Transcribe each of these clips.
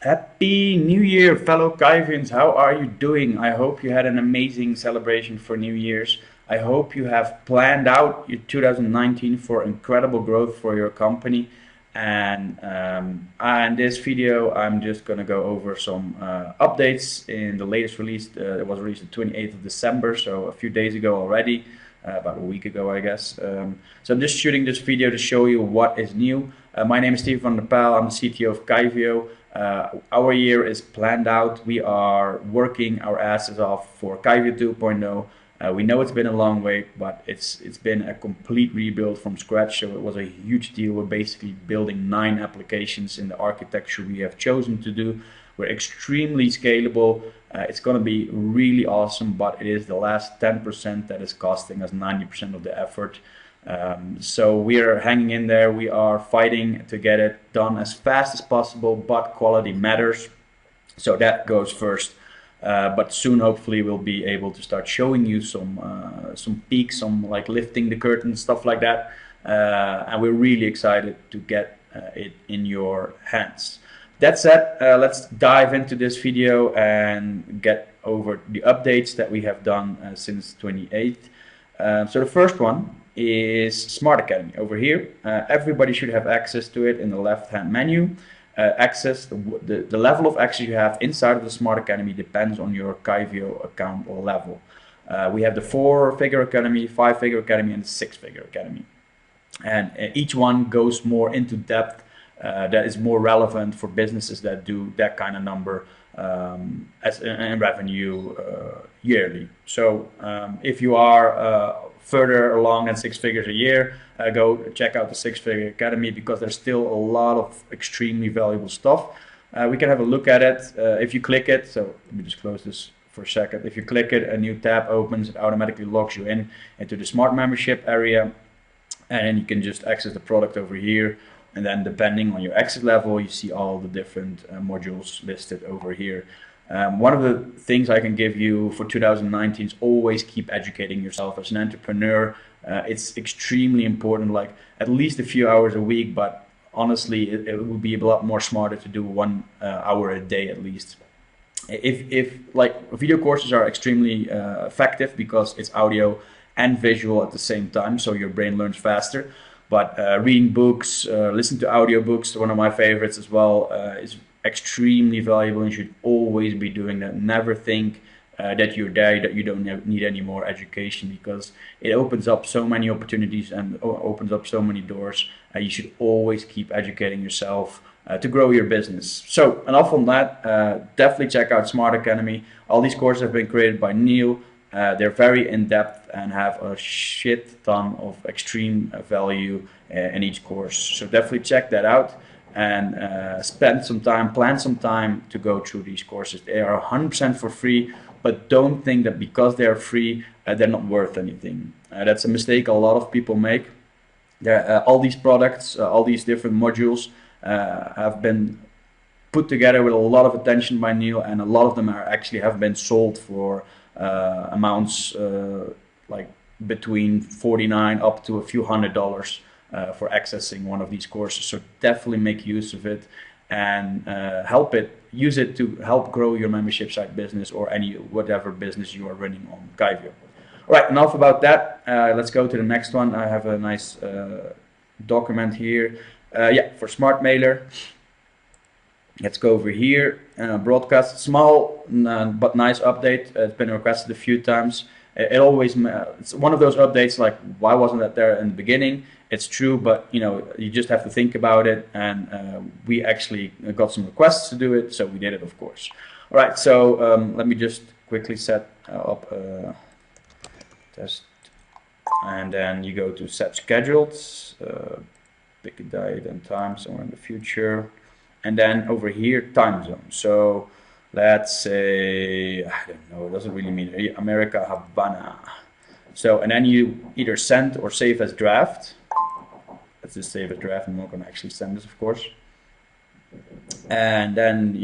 Happy New Year, fellow Kyvians. How are you doing? I hope you had an amazing celebration for New Year's. I hope you have planned out your 2019 for incredible growth for your company. In this video, I'm just going to go over some updates in the latest release. It was released the 28th of December, so a few days ago already, about a week ago, I guess. So I'm just shooting this video to show you what is new. My name is Steve van der Pijl. I'm the CTO of Kyvio. Our year is planned out. We are working our asses off for Kyvio 2.0. We know it's been a long wait, but it's been a complete rebuild from scratch. So it was a huge deal. We're basically building 9 applications in the architecture we have chosen to do. We're extremely scalable. It's going to be really awesome, but it is the last 10% that is costing us 90% of the effort. So we are hanging in there. We are fighting to get it done as fast as possible, but quality matters. So that goes first. But soon, hopefully, we'll be able to start showing you some peaks, some like lifting the curtain, stuff like that. And we're really excited to get it in your hands. That said, let's dive into this video and get over the updates that we have done since 28th. So the first one is Smart Academy over here. Everybody should have access to it in the left-hand menu. The level of access you have inside of the Smart Academy depends on your Kyvio account or level. We have the 4-figure academy, 5-figure academy, and the 6-figure academy. And each one goes more into depth. That is more relevant for businesses that do that kind of number as in revenue yearly. So if you are further along than 6 figures a year, go check out the 6-figure academy, because there's still a lot of extremely valuable stuff. We can have a look at it if you click it. So let me just close this for a second. If you click it, a new tab opens. It automatically logs you into the smart membership area, and then you can just access the product over here. And then depending on your exit level, you see all the different modules listed over here. One of the things I can give you for 2019 is always keep educating yourself as an entrepreneur. It's extremely important, like at least a few hours a week, but honestly, it would be a lot more smarter to do 1 hour a day at least. If like video courses are extremely effective because it's audio and visual at the same time, so your brain learns faster. But reading books, listening to audiobooks, one of my favorites as well, is extremely valuable, and you should always be doing that. Never think that you're there, that you don't need any more education, because it opens up so many opportunities and opens up so many doors. You should always keep educating yourself to grow your business. So enough on that. Definitely check out Smart Academy. All these courses have been created by Neil. They're very in-depth and have a shit ton of extreme value in each course. So definitely check that out and spend some time, plan some time to go through these courses. They are 100% for free, but don't think that because they're free, they're not worth anything. That's a mistake a lot of people make. All these products, all these different modules have been put together with a lot of attention by Neil, and a lot of them are actually have been sold for amounts like between $49 up to a few $100 for accessing one of these courses. So definitely make use of it and use it to help grow your membership site business or whatever business you are running on Kyvio. All right, enough about that. Let's go to the next one. I have a nice document here. Yeah, for Smart Mailer. Let's go over here. Broadcast, small but nice update. It's been requested a few times. It's one of those updates like, why wasn't that there in the beginning? It's true, but you just have to think about it. And we actually got some requests to do it, so we did it, of course. All right, so let me just quickly set up a test, and then you go to set scheduled, pick a date and time somewhere in the future. And then over here, time zone. So let's say, I don't know, it doesn't really mean America, Havana. So, and then you either send or save as draft. Let's just save as draft. I'm not going to actually send this, of course. And then,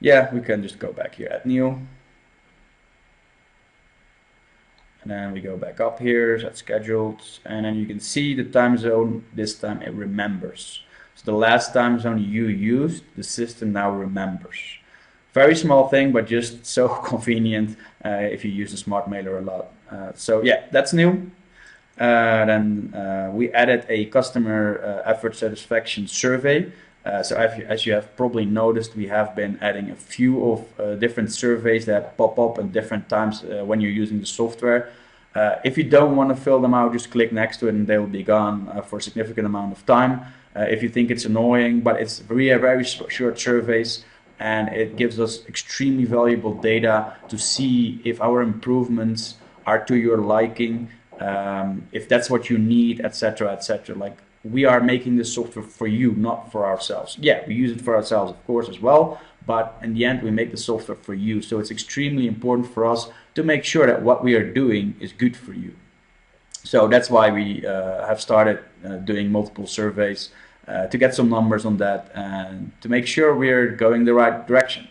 yeah, we can just go back here at new. And then we go back up here, set scheduled. And then you can see the time zone. This time it remembers. So the last time zone you used, the system now remembers. Very small thing, but just so convenient if you use the smart mailer a lot. So yeah, that's new. Then we added a customer effort satisfaction survey. So as you have probably noticed, we have been adding a few of different surveys that pop up at different times when you're using the software. If you don't want to fill them out, just click next to it and they will be gone for a significant amount of time. If you think it's annoying, but it's very short surveys, and it gives us extremely valuable data to see if our improvements are to your liking, if that's what you need, etc., etc. Like, we are making this software for you, not for ourselves. Yeah, we use it for ourselves, of course, as well, but in the end, we make the software for you. So it's extremely important for us to make sure that what we are doing is good for you. So that's why we have started doing multiple surveys to get some numbers on that and to make sure we're going the right direction.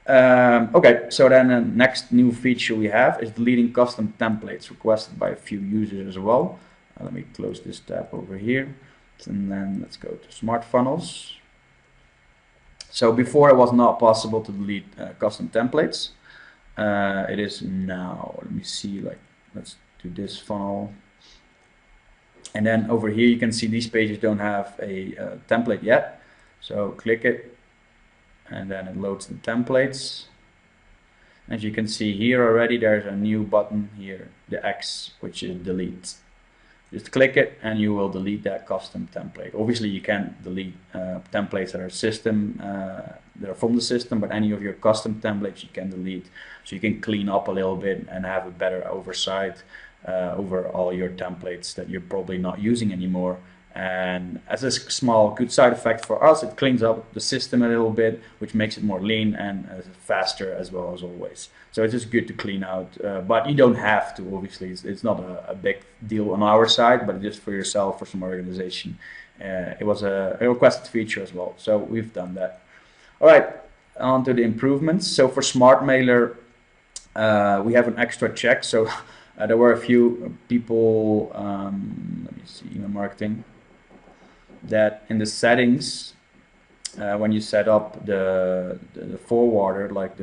Okay, so then the next new feature we have is deleting custom templates requested by a few users as well. Let me close this tab over here, and then let's go to Smart Funnels. So before it was not possible to delete custom templates. It is now. Let me see, like, let's do this funnel. And then over here you can see these pages don't have a template yet. So click it and then it loads the templates. As you can see here already, there's a new button here, the X, which is delete. Just click it and you will delete that custom template. Obviously you can't delete templates that are that are from the system, but any of your custom templates you can delete. So you can clean up a little bit and have a better oversight over all your templates that you're probably not using anymore. And as a small good side effect for us, it cleans up the system a little bit, which makes it more lean and faster as well as always. So it's just good to clean out, but you don't have to, obviously. It's not a big deal on our side, but just for yourself, for some organization. It was a requested feature as well, so we've done that. All right, on to the improvements. So for Smart Mailer, we have an extra check. So there were a few people, let me see, email marketing, that in the settings, when you set up the forwarder, like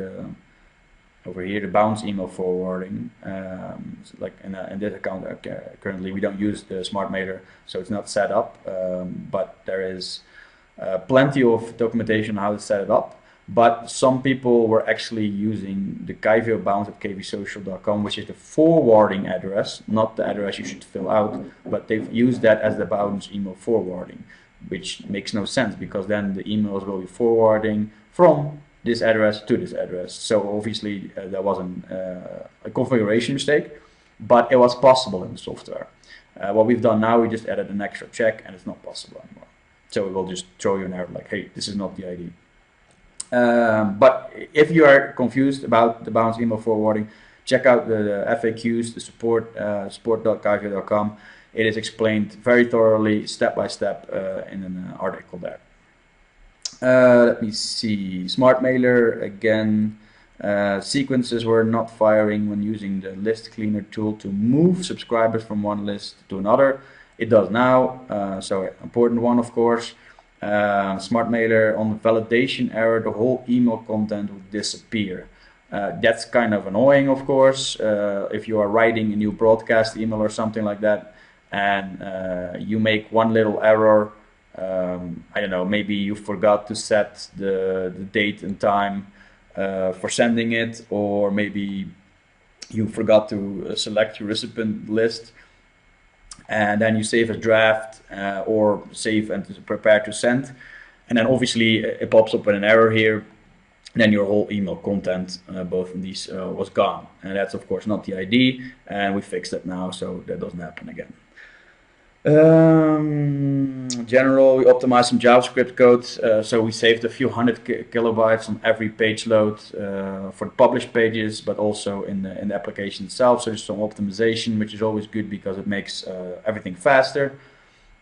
over here, the bounce email forwarding, so like in this account currently we don't use the Smart Mailer, so it's not set up, but there is plenty of documentation on how to set it up. But some people were actually using the Kyvio bounce at kvsocial.com, which is the forwarding address, not the address you should fill out, but they've used that as the bounce email forwarding, which makes no sense because then the emails will be forwarding from this address to this address. So obviously there wasn't a configuration mistake, but it was possible in the software. What we've done now, we just added an extra check and it's not possible anymore. So it will just throw you an error like, hey, this is not the ID. But if you are confused about the bounce email forwarding, check out the FAQs, the support.kyvio.com. It is explained very thoroughly, step by step, in an article there. Let me see. Smart Mailer, again, sequences were not firing when using the list cleaner tool to move subscribers from one list to another. It does now, so important one, of course. Smart Mailer, on the validation error, the whole email content would disappear. That's kind of annoying, of course, if you are writing a new broadcast email or something like that, and you make one little error. I don't know, maybe you forgot to set the date and time for sending it, or maybe you forgot to select your recipient list, and then you save a draft or save and prepare to send, and then obviously it pops up with an error here, and then your whole email content, both of these, was gone, and that's of course not the ID, and we fixed that now so that doesn't happen again. General, we optimized some JavaScript code, so we saved a few hundred kilobytes on every page load for the published pages, but also in the application itself. So there's some optimization, which is always good because it makes everything faster.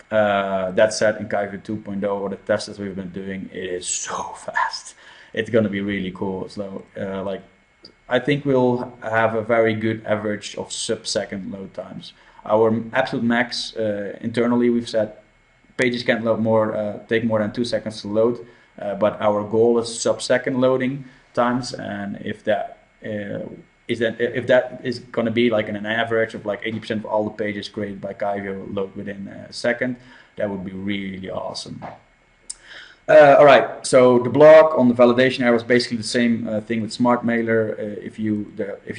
That said, in Kyvio 2.0 or the tests that we've been doing, it is so fast. It's going to be really cool. So like, I think we'll have a very good average of sub-second load times. Our absolute max internally, we've set pages can't load take more than 2 seconds to load, but our goal is sub-second loading times, and if that is going to be like an average of like 80% of all the pages created by Kyvio load within a second, that would be really awesome. All right, so the blog on the validation error was basically the same thing with Smart Mailer. If you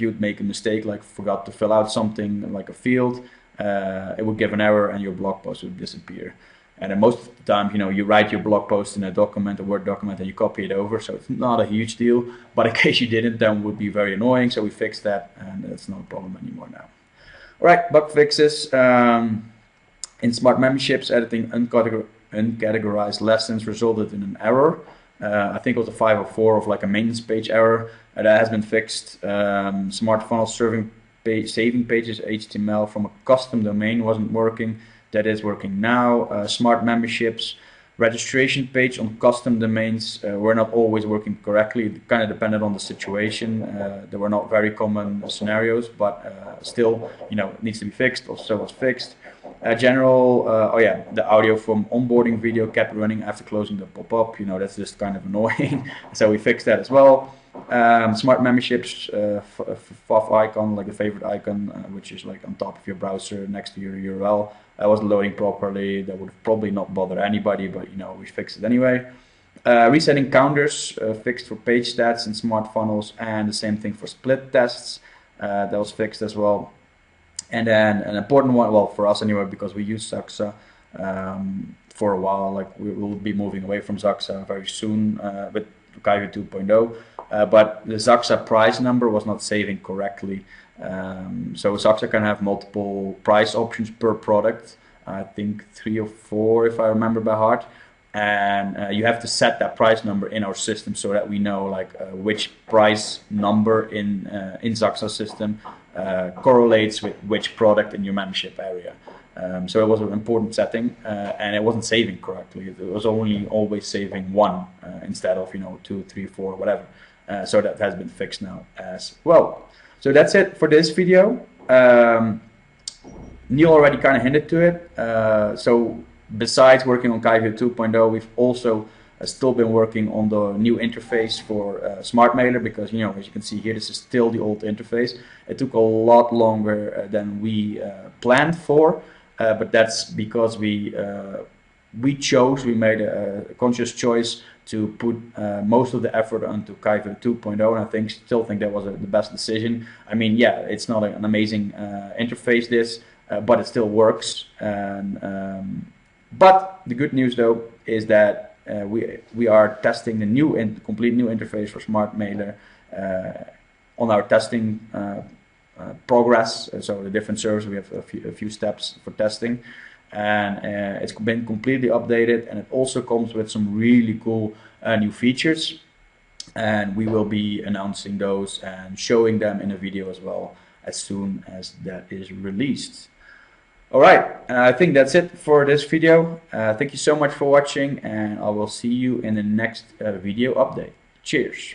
would make a mistake, like forgot to fill out something like a field, it would give an error and your blog post would disappear. And then most of the time, you write your blog post in a document, a Word document, and you copy it over, so it's not a huge deal. But in case you didn't, then it would be very annoying, so we fixed that, and it's not a problem anymore now. All right, bug fixes. In Smart Memberships, editing uncategorized lessons resulted in an error. I think it was a 504 of like a maintenance page error. That has been fixed. Smart funnel saving pages HTML from a custom domain wasn't working. That is working now. Smart memberships registration page on custom domains were not always working correctly. It kind of depended on the situation. There were not very common scenarios, but still, it needs to be fixed. Also, it's fixed. The audio from onboarding video kept running after closing the pop-up. That's just kind of annoying. So we fixed that as well. Smart memberships, fav icon, like the favorite icon, which is like on top of your browser next to your URL, wasn't loading properly. That would probably not bother anybody, but we fixed it anyway. Resetting counters fixed for page stats in smart funnels, and the same thing for split tests. That was fixed as well. And then an important one, well, for us anyway, because we use Zaxa for a while, like we will be moving away from Zaxa very soon with Kyvio 2.0, but the Zaxa price number was not saving correctly. So Zaxa can have multiple price options per product, I think 3 or 4 if I remember by heart, and you have to set that price number in our system so that we know like which price number in Zaxa system correlates with which product in your membership area. So it was an important setting, and it wasn't saving correctly. It was only always saving 1 instead of 2, 3, 4, whatever. So that has been fixed now as well. So that's it for this video. Neil already kind of hinted to it. So besides working on Kyvio 2.0, we've also still been working on the new interface for Smart Mailer, because as you can see here, this is still the old interface. It took a lot longer than we planned for, but that's because we made a conscious choice to put most of the effort onto Kyvio 2.0, and I still think that was the best decision. I mean, yeah, it's not an amazing interface, but it still works. But the good news though is that we are testing the complete new interface for Smart Mailer on our testing progress. So the different servers, we have a few steps for testing, and it's been completely updated, and it also comes with some really cool new features, and we will be announcing those and showing them in a video as well as soon as that is released. All right, I think that's it for this video. Thank you so much for watching, and I will see you in the next video update. Cheers.